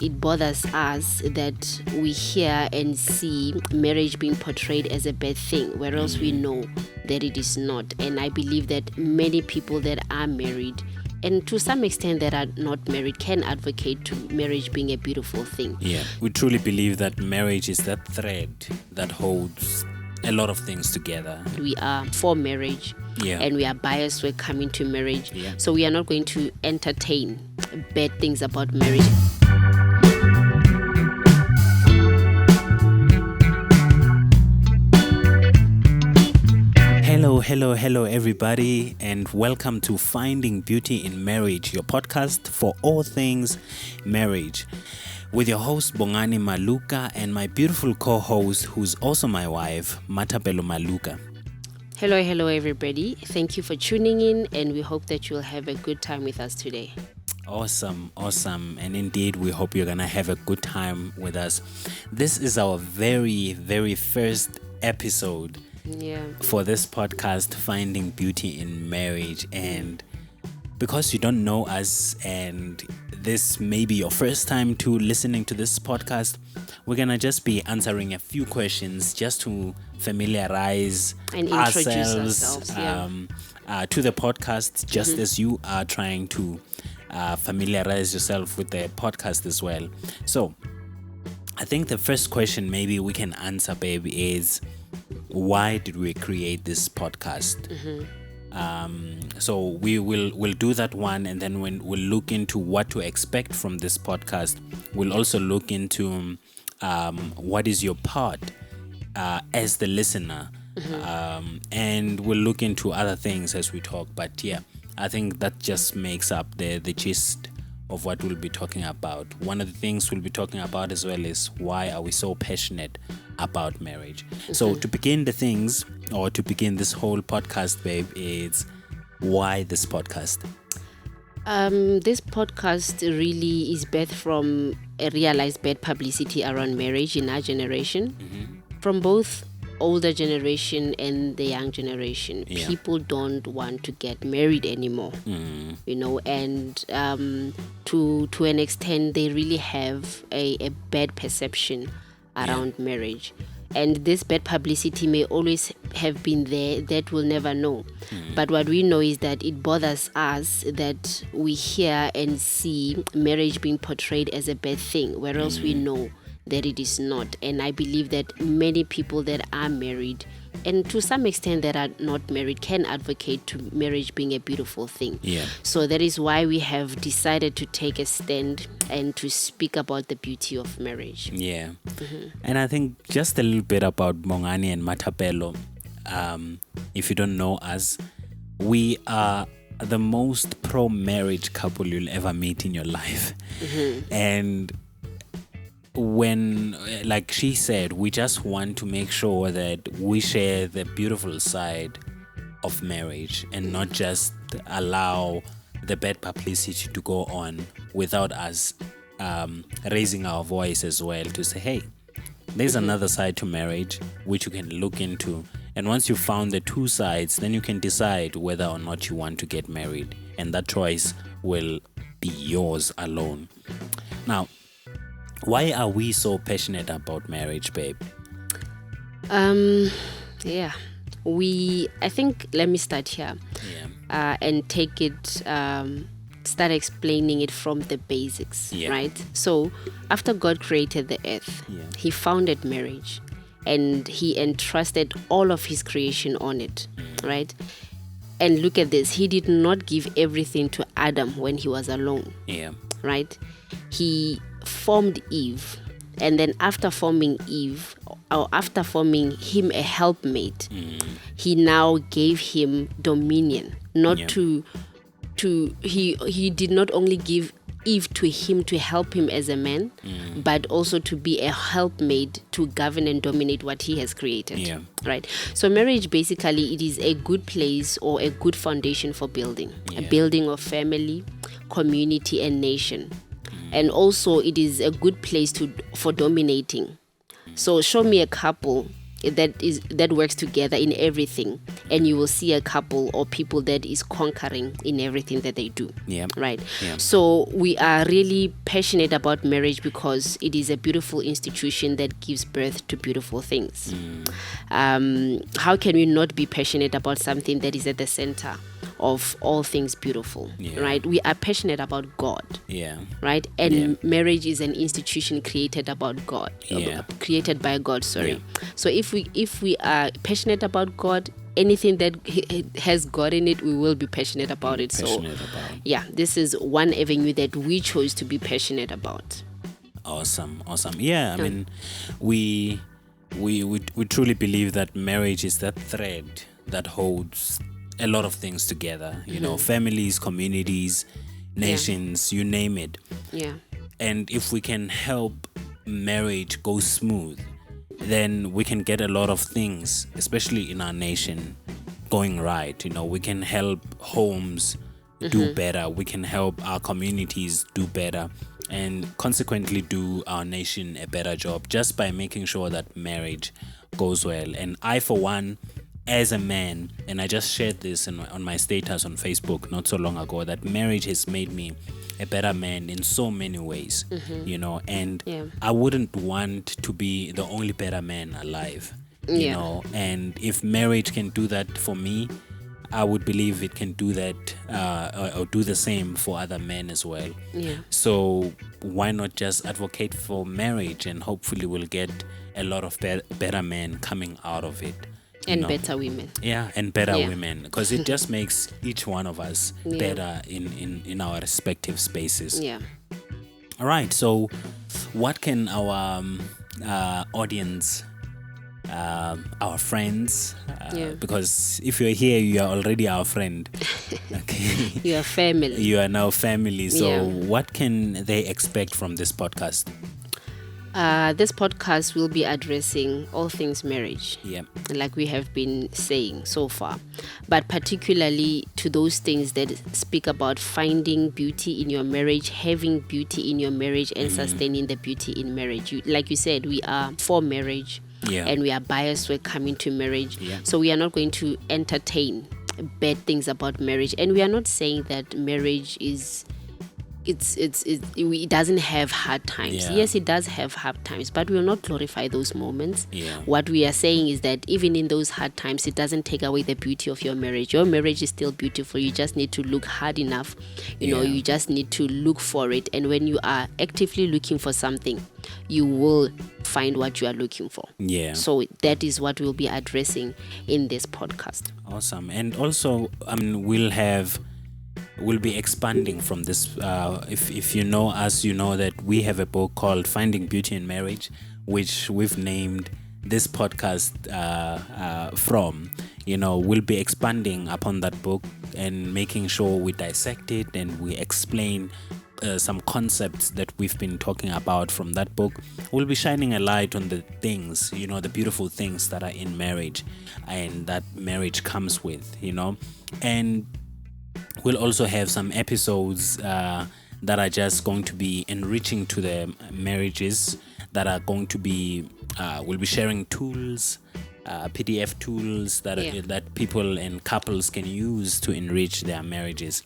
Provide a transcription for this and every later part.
it bothers us that we hear and see marriage being portrayed as a bad thing, whereas we know that it is not. And I believe that many people that are married, and to some extent that are not married, can advocate to marriage being a beautiful thing. Yeah, we truly believe that marriage is that thread that holds a lot of things together. We are for marriage, and we are biased when coming to marriage. So we are not going to entertain bad things about marriage. Hello, everybody, and welcome to Finding Beauty in Marriage, your podcast for all things marriage, with your host Bongani Maluka and my beautiful co-host, who's also my wife, Matapelo Maluka. Hello, everybody. Thank you for tuning in, and we hope that you'll have a good time with us today. Awesome. And indeed, we hope you're going to have a good time with us. This is our very, very first episode for this podcast, Finding Beauty in Marriage. And because you don't know us and this may be your first time to listening to this podcast, we're going to just be answering a few questions just to familiarize and introduce ourselves to the podcast, just as you are trying to familiarize yourself with the podcast as well. So I think the first question maybe we can answer, babe, is why did we create this podcast? So we'll do that one, and then when we'll look into what to expect from this podcast, we'll also look into what is your part as the listener, and we'll look into other things as we talk. But yeah, I think that just makes up the gist of what we'll be talking about. One of the things we'll be talking about as well is why are we so passionate about marriage. So to begin this whole podcast, babe, is why this podcast? This podcast really is birthed from a realized bad publicity around marriage in our generation, from both older generation and the young generation. People don't want to get married anymore, and to an extent they really have a bad perception around marriage. And this bad publicity may always have been there, that we'll never know. But what we know is that it bothers us that we hear and see marriage being portrayed as a bad thing, whereas we know that it is not. And I believe that many people that are married, and to some extent that are not married, can advocate to marriage being a beautiful thing. So that is why we have decided to take a stand and to speak about the beauty of marriage. And I think just a little bit about Bongani and Matapelo. If you don't know us, we are the most pro-marriage couple you'll ever meet in your life. And when, like she said, we just want to make sure that we share the beautiful side of marriage and not just allow the bad publicity to go on without us raising our voice as well to say, hey, there's another side to marriage which you can look into. And once you found the two sides, then you can decide whether or not you want to get married. And that choice will be yours alone. Now, why are we so passionate about marriage, babe? I think, let me start here and take it, start explaining it from the basics, right? So after God created the earth, he founded marriage and he entrusted all of his creation on it, right? And look at this, he did not give everything to Adam when he was alone, right? He formed Eve, and then after forming Eve, or after forming him a helpmate, he now gave him dominion. He did not only give Eve to him to help him as a man, but also to be a helpmate to govern and dominate what he has created. Right? So marriage, basically, it is a good place or a good foundation for building. A building of family, community, and nation. And also it is a good place for dominating. So show me a couple that works together in everything, and you will see a couple or people that is conquering in everything that they do. Yeah. Right. Yeah. So we are really passionate about marriage because it is a beautiful institution that gives birth to beautiful things. How can we not be passionate about something that is at the center of all things beautiful? Yeah. Right. We are passionate about God. Yeah. Right. And marriage is an institution created about God. Yeah. Created by God. Sorry. Yeah. So if we are passionate about God, anything that has God in it, we will be passionate about it. Yeah, this is one avenue that we chose to be passionate about. Awesome. Yeah, I mean, we truly believe that marriage is that thread that holds a lot of things together. You know, families, communities, nations, you name it. Yeah. And if we can help marriage go smooth, then we can get a lot of things, especially in our nation, going right. You know, we can help homes do better. We can help our communities do better, and consequently do our nation a better job just by making sure that marriage goes well. And I, for one, as a man, and I just shared this on my status on Facebook not so long ago, that marriage has made me a better man in so many ways, you know, and I wouldn't want to be the only better man alive, you know, and if marriage can do that for me, I would believe it can do that or do the same for other men as well. Yeah. So why not just advocate for marriage, and hopefully we'll get a lot of better men coming out of it. And better women. Yeah, and better women, because it just makes each one of us better in our respective spaces. Yeah. All right, so what can our audience, our friends, because if you're here, you are already our friend. Okay. You are family. You are now family. So what can they expect from this podcast? This podcast will be addressing all things marriage, like we have been saying so far, but particularly to those things that speak about finding beauty in your marriage, having beauty in your marriage, and sustaining the beauty in marriage. Like you said, we are for marriage, and we are biased when coming to marriage. So we are not going to entertain bad things about marriage, and we are not saying that marriage is it doesn't have hard times. Yes, it does have hard times, but we will not glorify those moments. What we are saying is that even in those hard times, it doesn't take away the beauty of your marriage. Your marriage is still beautiful. You just need to look hard enough. You know, you just need to look for it. And when you are actively looking for something, you will find what you are looking for. So that is what we'll be addressing in this podcast. Awesome. And also, I mean, we'll be expanding from this. If you know us, you know that we have a book called Finding Beauty in Marriage, which we've named this podcast from. You know, we'll be expanding upon that book and making sure we dissect it and we explain some concepts that we've been talking about from that book. We'll be shining a light on the things, you know, the beautiful things that are in marriage and that marriage comes with, you know. And we'll also have some episodes that are just going to be enriching to the marriages, that are going to be, we'll be sharing tools, PDF tools that people and couples can use to enrich their marriages.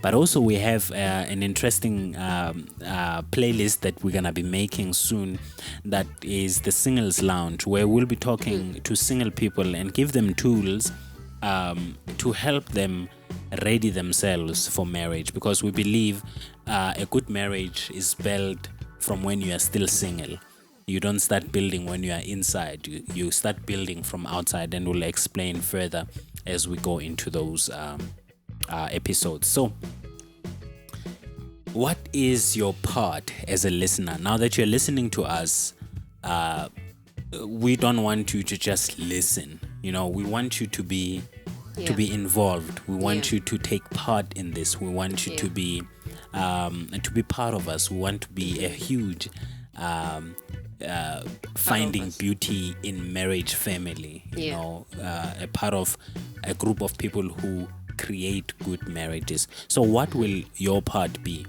But also we have an interesting playlist that we're going to be making soon, that is the Singles Lounge, where we'll be talking to single people and give them tools to help them ready themselves for marriage, because we believe a good marriage is built from when you are still single. You don't start building when you are inside. You start building from outside, and we'll explain further as we go into those episodes. So what is your part as a listener? Now that you're listening to us, we don't want you to just listen. You know, we want you to be involved. We want you to take part in this. We want you to be part of us. We want to be a huge finding beauty in marriage family. You know, a part of a group of people who create good marriages. So what will your part be?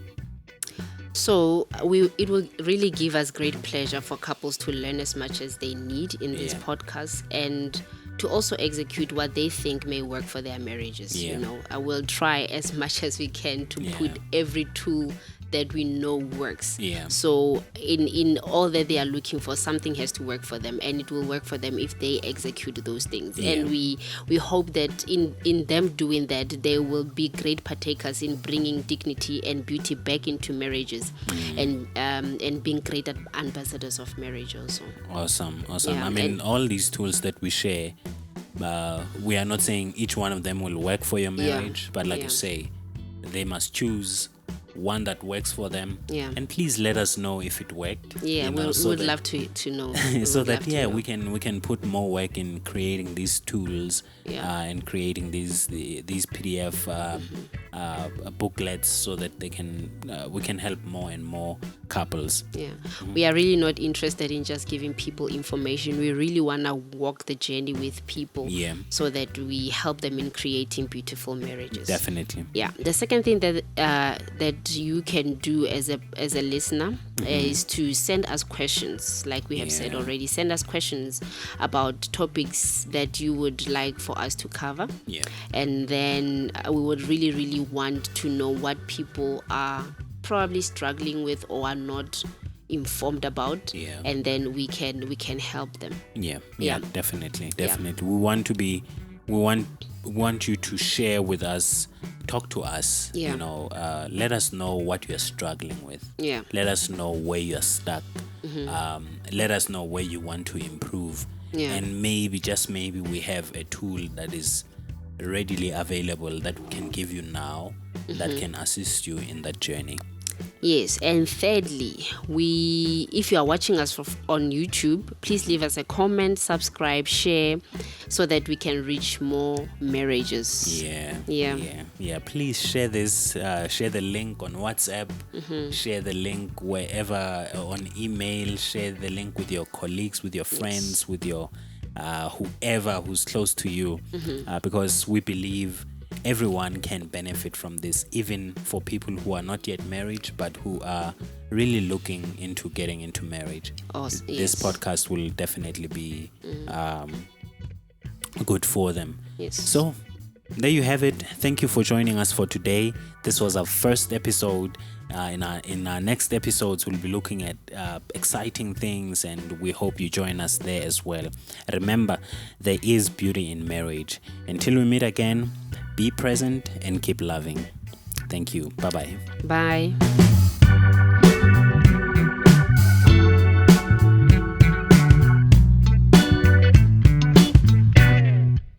So it will really give us great pleasure for couples to learn as much as they need in this podcast, and to also execute what they think may work for their marriages. Yeah. You know, I will try as much as we can to put every tool that we know works. Yeah. So in all that they are looking for, something has to work for them, and it will work for them if they execute those things. Yeah. And we hope that in them doing that, they will be great partakers in bringing dignity and beauty back into marriages, and being great ambassadors of marriage also. Awesome. Yeah, I mean, all these tools that we share, we are not saying each one of them will work for your marriage, but like you say, they must choose one that works for them. Yeah. And please let us know if it worked. Yeah, we would love to know. So that we can put more work in creating these tools, and creating these PDF booklets, so that we can help more and more couples. Yeah, we are really not interested in just giving people information. We really want to walk the journey with people, so that we help them in creating beautiful marriages. Definitely. Yeah. The second thing that you can do as a listener is to send us questions, like we have said already. Send us questions about topics that you would like for us to cover. Yeah. And then we would really, really want to know what people are probably struggling with or are not informed about, and then we can help them. Definitely. We want you to share with us, talk to us, let us know what you're struggling with. Let us know where you're stuck. Let us know where you want to improve. And maybe, just maybe, we have a tool that is readily available that we can give you now, that can assist you in that journey. Yes, and thirdly, if you are watching us on YouTube, please leave us a comment, subscribe, share, so that we can reach more marriages. Yeah. Please share this. Share the link on WhatsApp. Share the link wherever, on email. Share the link with your colleagues, with your friends, with your whoever who's close to you, because we believe everyone can benefit from this, even for people who are not yet married but who are really looking into getting into marriage. This podcast will definitely be good for them. So there you have it. Thank you for joining us for today. This was our first episode. In our next episodes, we'll be looking at exciting things, and we hope you join us there as well. Remember, there is beauty in marriage. Until we meet again, be present and keep loving. Thank you. Bye-bye. Bye.